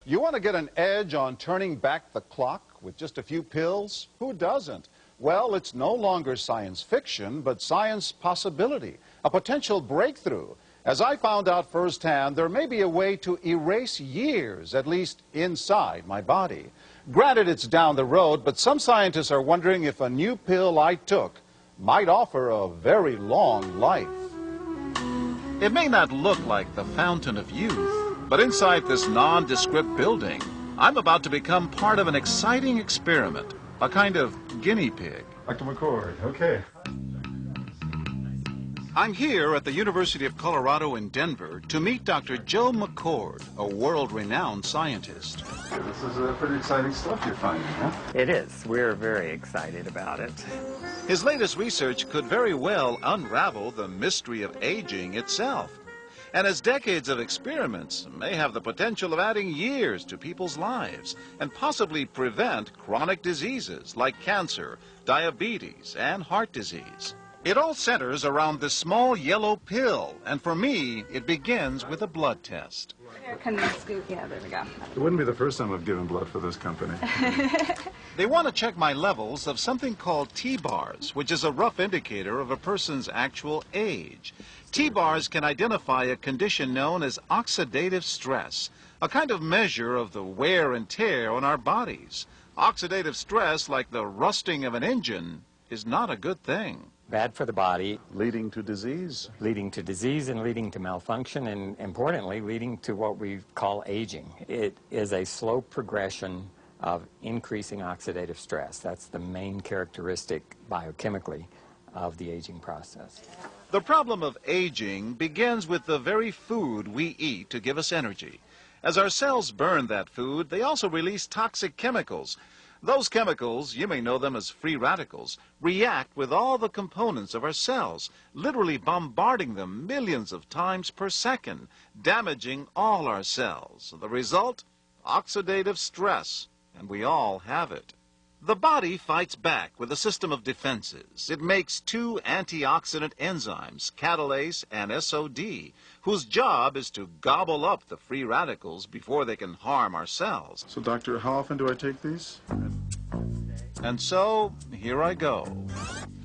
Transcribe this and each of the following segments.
You want to get an edge on turning back the clock with just a few pills? Who doesn't? Well, it's no longer science fiction, but science possibility, a potential breakthrough. As I found out firsthand, there may be a way to erase years, at least inside my body. Granted, it's down the road, but some scientists are wondering if a new pill I took might offer a very long life. It may not look like the fountain of youth, but inside this nondescript building, I'm about to become part of an exciting experiment, a kind of guinea pig. Dr. McCord, okay. I'm here at the University of Colorado in Denver to meet Dr. Joe McCord, a world-renowned scientist. This is pretty exciting stuff you're finding, huh? It is. We're very excited about it. His latest research could very well unravel the mystery of aging itself. And his decades of experiments may have the potential of adding years to people's lives and possibly prevent chronic diseases like cancer, diabetes, and heart disease. It all centers around this small yellow pill, and for me, it begins with a blood test. Can they scoop? Yeah, there we go. It wouldn't be the first time I've given blood for this company. They want to check my levels of something called T-bars, which is a rough indicator of a person's actual age. T-bars can identify a condition known as oxidative stress, a kind of measure of the wear and tear on our bodies. Oxidative stress, like the rusting of an engine, is not a good thing. Bad for the body. Leading to disease? Leading to disease and leading to malfunction, and importantly, leading to what we call aging. It is a slow progression of increasing oxidative stress. That's the main characteristic biochemically of the aging process. The problem of aging begins with the very food we eat to give us energy. As our cells burn that food, they also release toxic chemicals. Those chemicals, you may know them as free radicals, react with all the components of our cells, literally bombarding them millions of times per second, damaging all our cells. The result? Oxidative stress, and we all have it. The body fights back with a system of defenses. It makes two antioxidant enzymes, catalase and SOD, whose job is to gobble up the free radicals before they can harm our cells. So, doctor, how often do I take these? And so, here I go.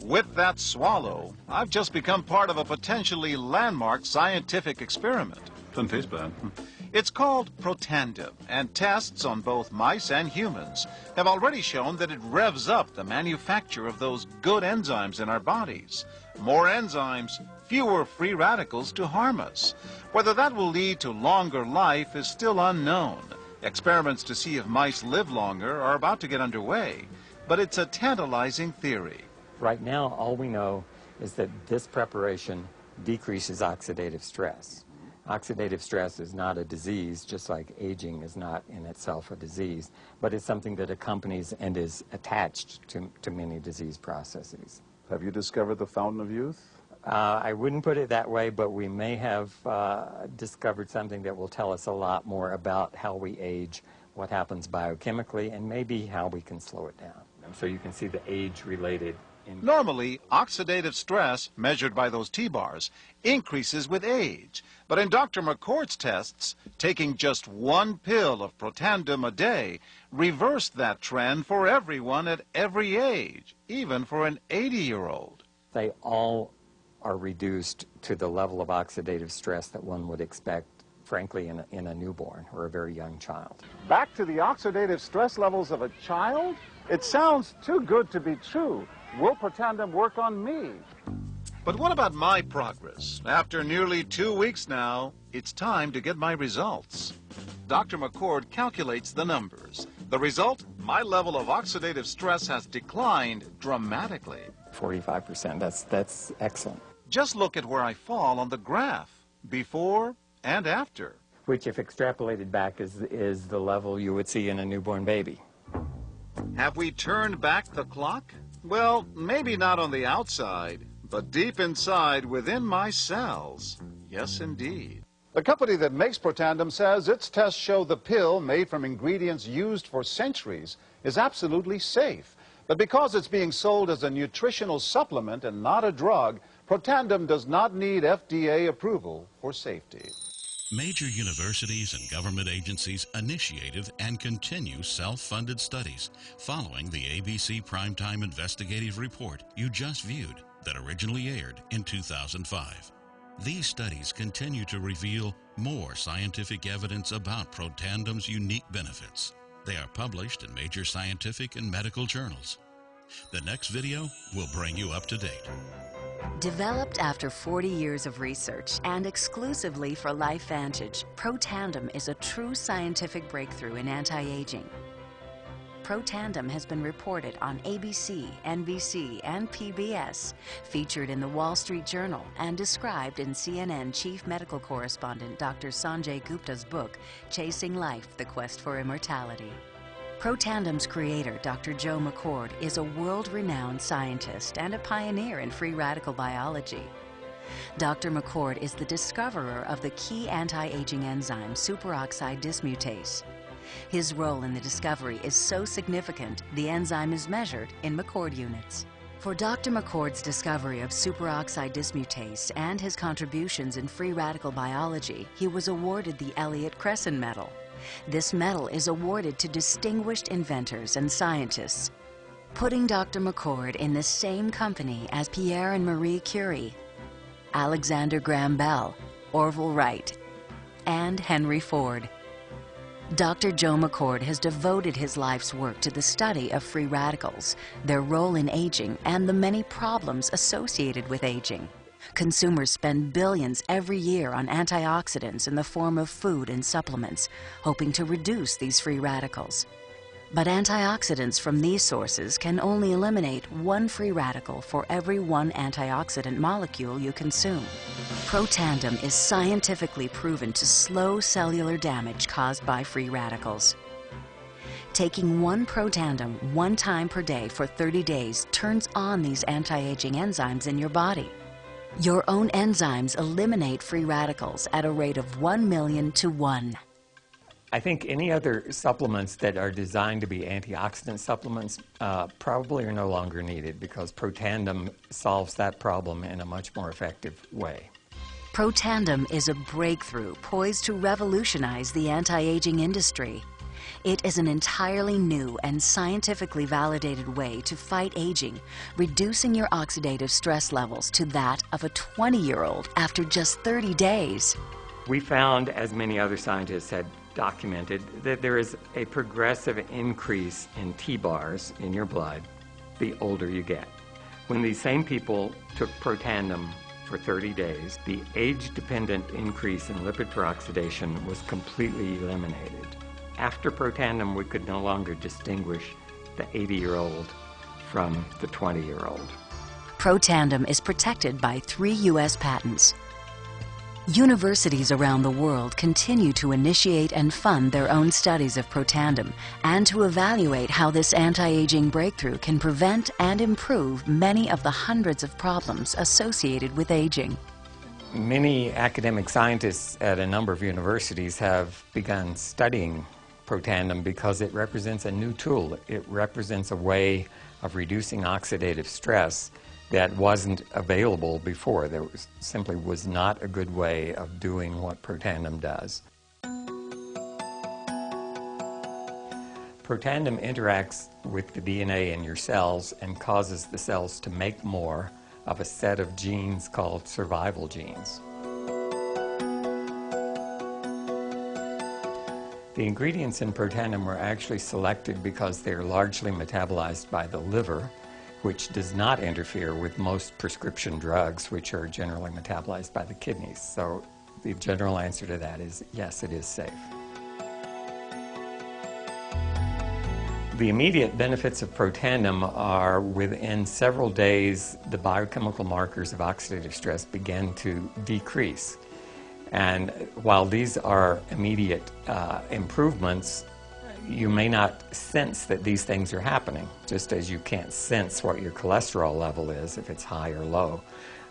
With that swallow, I've just become part of a potentially landmark scientific experiment. Doesn't taste bad. It's called Protandim, and tests on both mice and humans have already shown that it revs up the manufacture of those good enzymes in our bodies. More enzymes, fewer free radicals to harm us. Whether that will lead to longer life is still unknown. Experiments to see if mice live longer are about to get underway, but it's a tantalizing theory. Right now, all we know is that this preparation decreases oxidative stress. Oxidative stress is not a disease, just like aging is not in itself a disease, but it's something that accompanies and is attached to many disease processes. Have you discovered the fountain of youth? I wouldn't put it that way, but we may have discovered something that will tell us a lot more about how we age, what happens biochemically, and maybe how we can slow it down. So you can see the age-related. Normally, oxidative stress, measured by those T-bars, increases with age. But in Dr. McCord's tests, taking just one pill of Protandim a day reversed that trend for everyone at every age, even for an 80-year-old. They all are reduced to the level of oxidative stress that one would expect, frankly, in a newborn or a very young child. Back to the oxidative stress levels of a child? It sounds too good to be true. Will Protandim work on me? But what about my progress? After nearly 2 weeks now, it's time to get my results. Dr. McCord calculates the numbers. The result? My level of oxidative stress has declined dramatically. 45%, that's excellent. Just look at where I fall on the graph, before and after. Which, if extrapolated back, is the level you would see in a newborn baby. Have we turned back the clock? Well, maybe not on the outside, but deep inside within my cells. Yes, indeed. The company that makes Protandim says its tests show the pill, made from ingredients used for centuries, is absolutely safe. But because it's being sold as a nutritional supplement and not a drug, Protandim does not need FDA approval for safety. Major universities and government agencies initiated and continue self-funded studies following the ABC Primetime Investigative report you just viewed that originally aired in 2005. These studies continue to reveal more scientific evidence about Protandom's unique benefits. They are published in major scientific and medical journals. The next video will bring you up to date. Developed after 40 years of research and exclusively for LifeVantage, Protandim is a true scientific breakthrough in anti-aging. Protandim has been reported on ABC, NBC, and PBS, featured in the Wall Street Journal, and described in CNN Chief Medical Correspondent Dr. Sanjay Gupta's book, Chasing Life: The Quest for Immortality. Protandem's creator, Dr. Joe McCord, is a world-renowned scientist and a pioneer in free radical biology. Dr. McCord is the discoverer of the key anti-aging enzyme superoxide dismutase. His role in the discovery is so significant, the enzyme is measured in McCord units. For Dr. McCord's discovery of superoxide dismutase and his contributions in free radical biology, he was awarded the Elliott-Cresson Medal. This medal is awarded to distinguished inventors and scientists, putting Dr. McCord in the same company as Pierre and Marie Curie, Alexander Graham Bell, Orville Wright, and Henry Ford. Dr. Joe McCord has devoted his life's work to the study of free radicals, their role in aging, and the many problems associated with aging. Consumers spend billions every year on antioxidants in the form of food and supplements, hoping to reduce these free radicals. But antioxidants from these sources can only eliminate one free radical for every one antioxidant molecule you consume. Protandim is scientifically proven to slow cellular damage caused by free radicals. Taking one Protandim 1 time per day for 30 days turns on these anti-aging enzymes in your body. Your own enzymes eliminate free radicals at a rate of 1 million to 1. I think any other supplements that are designed to be antioxidant supplements probably are no longer needed because Protandim solves that problem in a much more effective way. Protandim is a breakthrough poised to revolutionize the anti-aging industry. It is an entirely new and scientifically validated way to fight aging, reducing your oxidative stress levels to that of a 20-year-old after just 30 days. We found, as many other scientists had documented, that there is a progressive increase in T-bars in your blood the older you get. When these same people took Protandim for 30 days, the age-dependent increase in lipid peroxidation was completely eliminated. After Protandim, we could no longer distinguish the 80-year-old from the 20-year-old. Protandim is protected by 3 U.S. patents. Universities around the world continue to initiate and fund their own studies of Protandim and to evaluate how this anti-aging breakthrough can prevent and improve many of the hundreds of problems associated with aging. Many academic scientists at a number of universities have begun studying Protandim because it represents a new tool. It represents a way of reducing oxidative stress that wasn't available before. There simply was not a good way of doing what Protandim does. Protandim interacts with the DNA in your cells and causes the cells to make more of a set of genes called survival genes. The ingredients in Protandim were actually selected because they are largely metabolized by the liver, which does not interfere with most prescription drugs, which are generally metabolized by the kidneys. So the general answer to that is yes, it is safe. The immediate benefits of Protandim are within several days, the biochemical markers of oxidative stress begin to decrease. And while these are immediate improvements, you may not sense that these things are happening, just as you can't sense what your cholesterol level is if it's high or low.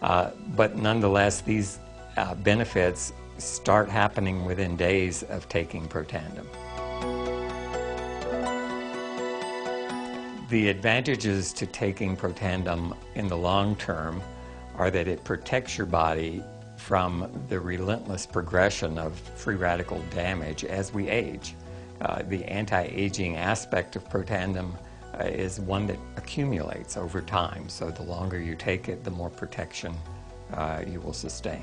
But nonetheless, these benefits start happening within days of taking Protandim. The advantages to taking Protandim in the long term are that it protects your body from the relentless progression of free radical damage as we age. The anti-aging aspect of Protandim is one that accumulates over time, so the longer you take it, the more protection you will sustain.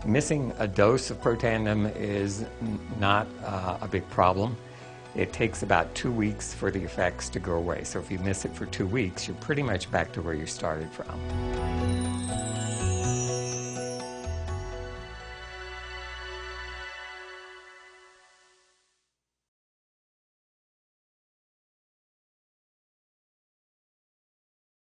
Missing a dose of Protandim is not a big problem. It takes about 2 weeks for the effects to go away. So if you miss it for 2 weeks, you're pretty much back to where you started from.